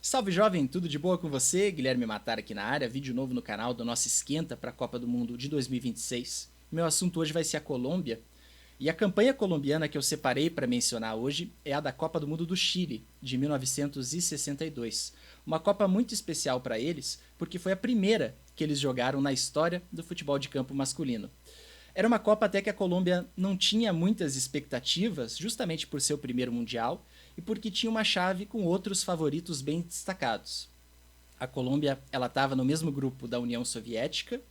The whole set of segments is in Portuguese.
Salve jovem, tudo de boa com você? Guilherme Matar aqui na área, vídeo novo no canal do nosso Esquenta para a Copa do Mundo de 2026. Meu assunto hoje vai ser a Colômbia, e a campanha colombiana que eu separei para mencionar hoje é a da Copa do Mundo do Chile, de 1962. Uma Copa muito especial para eles, porque foi a primeira que eles jogaram na história do futebol de campo masculino. Era uma Copa até que a Colômbia não tinha muitas expectativas, justamente por ser o primeiro Mundial e porque tinha uma chave com outros favoritos bem destacados. A Colômbia ela estava no mesmo grupo da União Soviética,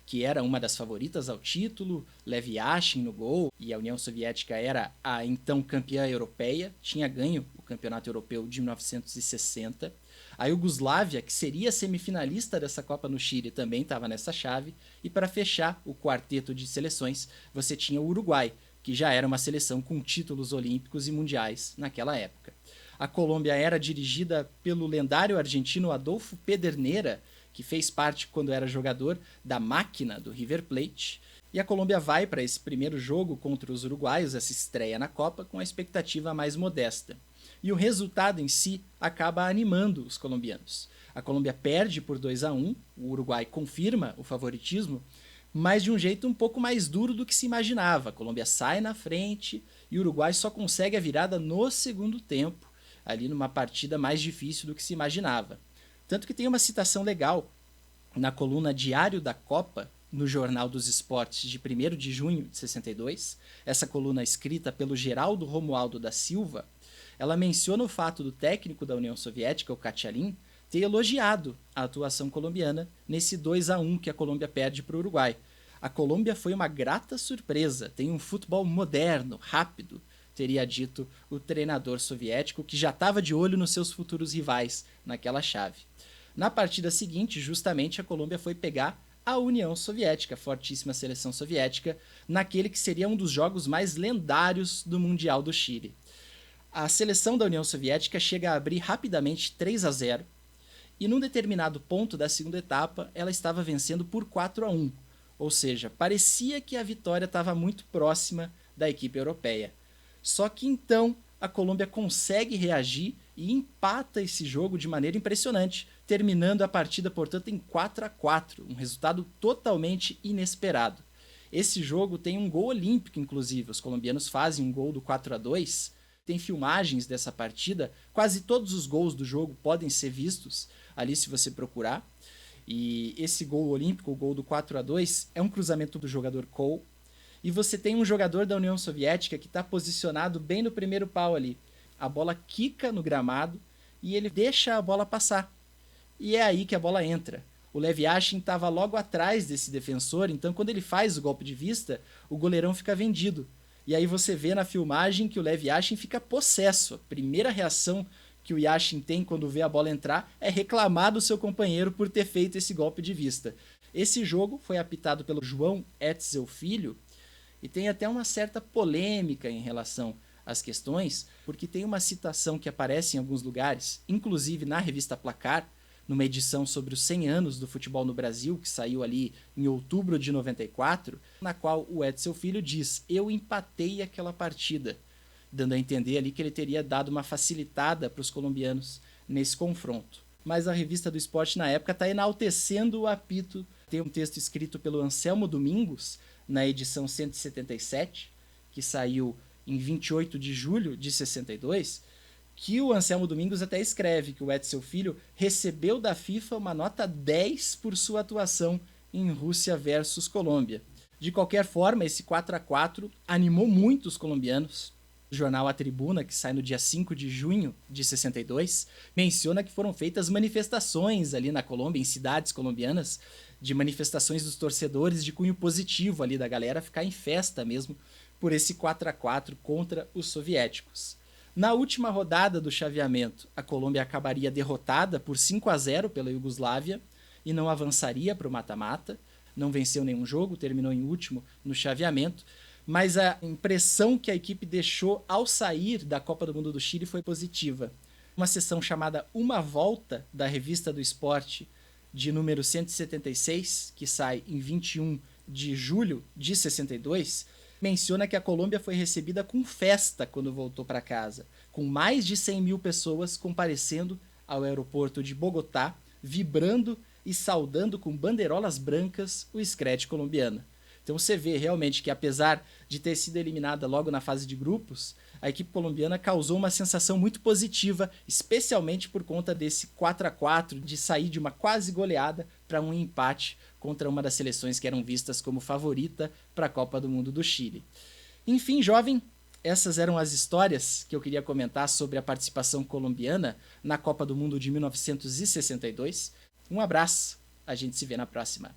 que era uma das favoritas ao título, Lev Yashin no gol, e a União Soviética era a então campeã europeia, tinha ganho o Campeonato Europeu de 1960. A Iugoslávia, que seria semifinalista dessa Copa no Chile, também estava nessa chave. E para fechar o quarteto de seleções, você tinha o Uruguai, que já era uma seleção com títulos olímpicos e mundiais naquela época. A Colômbia era dirigida pelo lendário argentino Adolfo Pedernera, que fez parte, quando era jogador, da máquina do River Plate. E a Colômbia vai para esse primeiro jogo contra os uruguaios, essa estreia na Copa, com a expectativa mais modesta. E o resultado em si acaba animando os colombianos. A Colômbia perde por 2-1, o Uruguai confirma o favoritismo, mas de um jeito um pouco mais duro do que se imaginava. A Colômbia sai na frente e o Uruguai só consegue a virada no segundo tempo, ali numa partida mais difícil do que se imaginava. Tanto que tem uma citação legal na coluna Diário da Copa, no Jornal dos Esportes de 1º de junho de 62, essa coluna escrita pelo Geraldo Romualdo da Silva, ela menciona o fato do técnico da União Soviética, o Katialin, ter elogiado a atuação colombiana nesse 2-1 que a Colômbia perde para o Uruguai. A Colômbia foi uma grata surpresa, tem um futebol moderno, rápido, teria dito o treinador soviético, que já estava de olho nos seus futuros rivais naquela chave. Na partida seguinte, justamente, a Colômbia foi pegar a União Soviética, a fortíssima seleção soviética, naquele que seria um dos jogos mais lendários do Mundial do Chile. A seleção da União Soviética chega a abrir rapidamente 3-0, e num determinado ponto da segunda etapa, ela estava vencendo por 4-1, ou seja, parecia que a vitória estava muito próxima da equipe europeia. Só que então a Colômbia consegue reagir e empata esse jogo de maneira impressionante, terminando a partida, portanto, em 4-4, um resultado totalmente inesperado. Esse jogo tem um gol olímpico, inclusive, os colombianos fazem um gol do 4-2, tem filmagens dessa partida, quase todos os gols do jogo podem ser vistos ali se você procurar, e esse gol olímpico, o gol do 4-2, é um cruzamento do jogador Cole, e você tem um jogador da União Soviética que está posicionado bem no primeiro pau ali. A bola quica no gramado e ele deixa a bola passar. E é aí que a bola entra. O Lev Yashin estava logo atrás desse defensor, então quando ele faz o golpe de vista, o goleirão fica vendido. E aí você vê na filmagem que o Lev Yashin fica possesso. A primeira reação que o Yashin tem quando vê a bola entrar é reclamar do seu companheiro por ter feito esse golpe de vista. Esse jogo foi apitado pelo João Etzel Filho, e tem até uma certa polêmica em relação às questões, porque tem uma citação que aparece em alguns lugares, inclusive na revista Placar, numa edição sobre os 100 anos do futebol no Brasil, que saiu ali em outubro de 94, na qual o Etzel Filho diz: "Eu empatei aquela partida", dando a entender ali que ele teria dado uma facilitada para os colombianos nesse confronto. Mas a revista do esporte na época está enaltecendo o apito. Tem um texto escrito pelo Anselmo Domingos, na edição 177, que saiu em 28 de julho de 62, que o Anselmo Domingos até escreve que o Etzel Filho recebeu da FIFA uma nota 10 por sua atuação em Rússia versus Colômbia. De qualquer forma, esse 4-4 animou muito os colombianos. O jornal A Tribuna, que sai no dia 5 de junho de 62, menciona que foram feitas manifestações ali na Colômbia, em cidades colombianas, de manifestações dos torcedores de cunho positivo ali, da galera ficar em festa mesmo por esse 4-4 contra os soviéticos. Na última rodada do chaveamento, a Colômbia acabaria derrotada por 5-0 pela Iugoslávia e não avançaria para o mata-mata, não venceu nenhum jogo, terminou em último no chaveamento, mas a impressão que a equipe deixou ao sair da Copa do Mundo do Chile foi positiva. Uma sessão chamada Uma Volta, da Revista do Esporte, de número 176, que sai em 21 de julho de 62, menciona que a Colômbia foi recebida com festa quando voltou para casa, com mais de 100 mil pessoas comparecendo ao aeroporto de Bogotá, vibrando e saudando com bandeirolas brancas o Scred colombiana. Então você vê realmente que, apesar de ter sido eliminada logo na fase de grupos, a equipe colombiana causou uma sensação muito positiva, especialmente por conta desse 4-4, de sair de uma quase goleada para um empate contra uma das seleções que eram vistas como favorita para a Copa do Mundo do Chile. Enfim, jovem, essas eram as histórias que eu queria comentar sobre a participação colombiana na Copa do Mundo de 1962. Um abraço, a gente se vê na próxima.